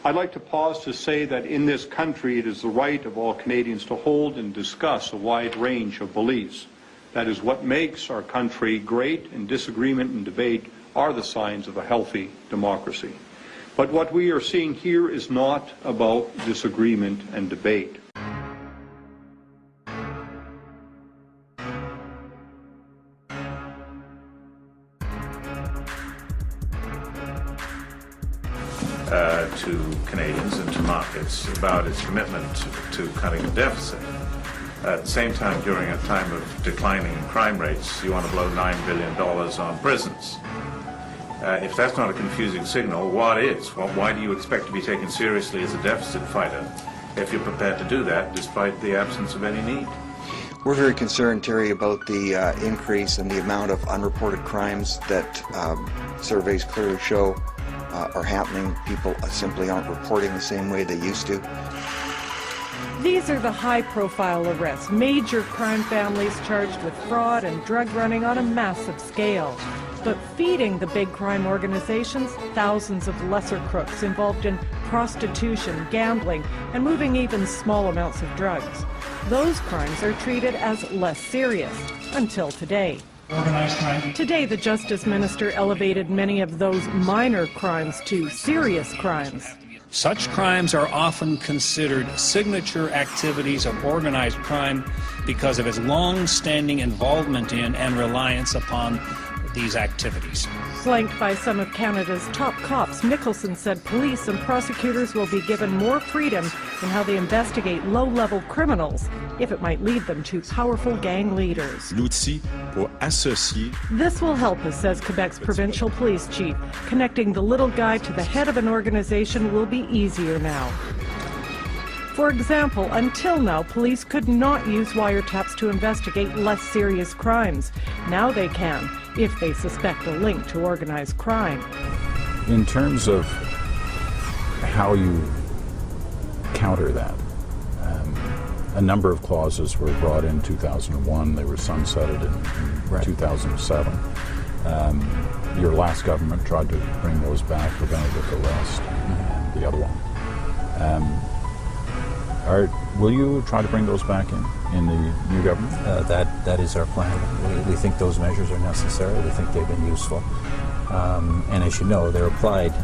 I'd like to pause to say that in this country it is the right of all Canadians to hold and discuss a wide range of beliefs. That is what makes our country great, and disagreement and debate are the signs of a healthy democracy. But what we are seeing here is not about disagreement and debate. To Canadians and to markets about its commitment to cutting the deficit. At the same time, during a time of declining crime rates, you want to blow $9 billion on prisons. If that's not a confusing signal, what is? Well, why do you expect to be taken seriously as a deficit fighter if you're prepared to do that despite the absence of any need? We're very concerned, Terry, about the increase in the amount of unreported crimes that surveys clearly show are happening. People simply aren't reporting the same way they used to. These are the high-profile arrests, major crime families charged with fraud and drug running on a massive scale. But feeding the big crime organizations, thousands of lesser crooks involved in prostitution, gambling, and moving even small amounts of drugs. Those crimes are treated as less serious, until today. Organized crime. Today, the Justice Minister elevated many of those minor crimes to serious crimes. Such crimes are often considered signature activities of organized crime because of its long-standing involvement in and reliance upon these activities. Flanked by some of Canada's top cops, Nicholson said police and prosecutors will be given more freedom in how they investigate low-level criminals, if it might lead them to powerful gang leaders. L'outil pour associer. This will help us, says Quebec's provincial police chief. Connecting the little guy to the head of an organization will be easier now. For example, until now, police could not use wiretaps to investigate less serious crimes. Now they can, if they suspect a link to organized crime. In terms of how you counter that, a number of clauses were brought in 2001. They were sunsetted in 2007. Your last government tried to bring those back, preventive arrest, and the other one. Will you try to bring those back in the new government? That is our plan. We think those measures are necessary. We think they've been useful. And as you know, they're applied.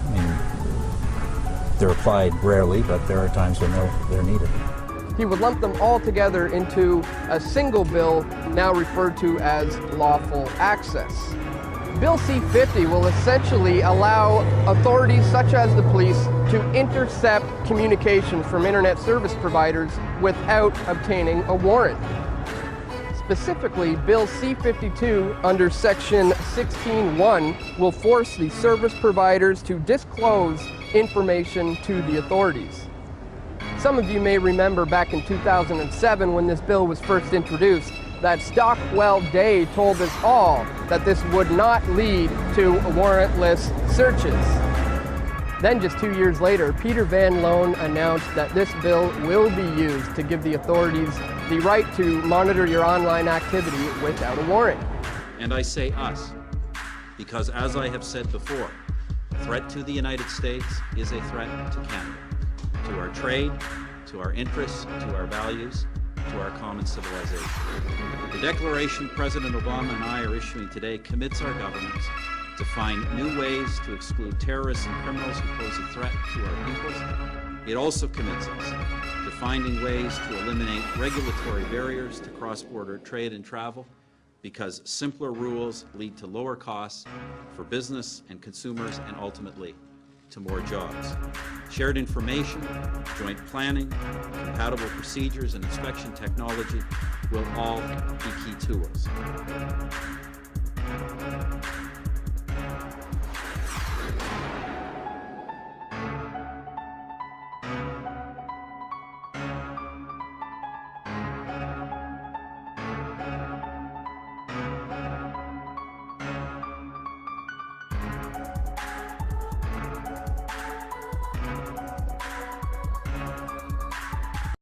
They're applied rarely, but there are times when they're needed. He would lump them all together into a single bill, now referred to as lawful access. Bill C-50 will essentially allow authorities such as the police to intercept communications from internet service providers without obtaining a warrant. Specifically, Bill C-52 under Section 16(1) will force the service providers to disclose information to the authorities. Some of you may remember back in 2007 when this bill was first introduced, that Stockwell Day told us all that this would not lead to warrantless searches. Then just 2 years later, Peter Van Loan announced that this bill will be used to give the authorities the right to monitor your online activity without a warrant. And I say us, because as I have said before, a threat to the United States is a threat to Canada, to our trade, to our interests, to our values, to our common civilization. The declaration President Obama and I are issuing today commits our governments to find new ways to exclude terrorists and criminals who pose a threat to our peoples. It also commits us to finding ways to eliminate regulatory barriers to cross-border trade and travel, because simpler rules lead to lower costs for business and consumers, and ultimately to more jobs. Shared information, joint planning, compatible procedures, and inspection technology will all be key tools.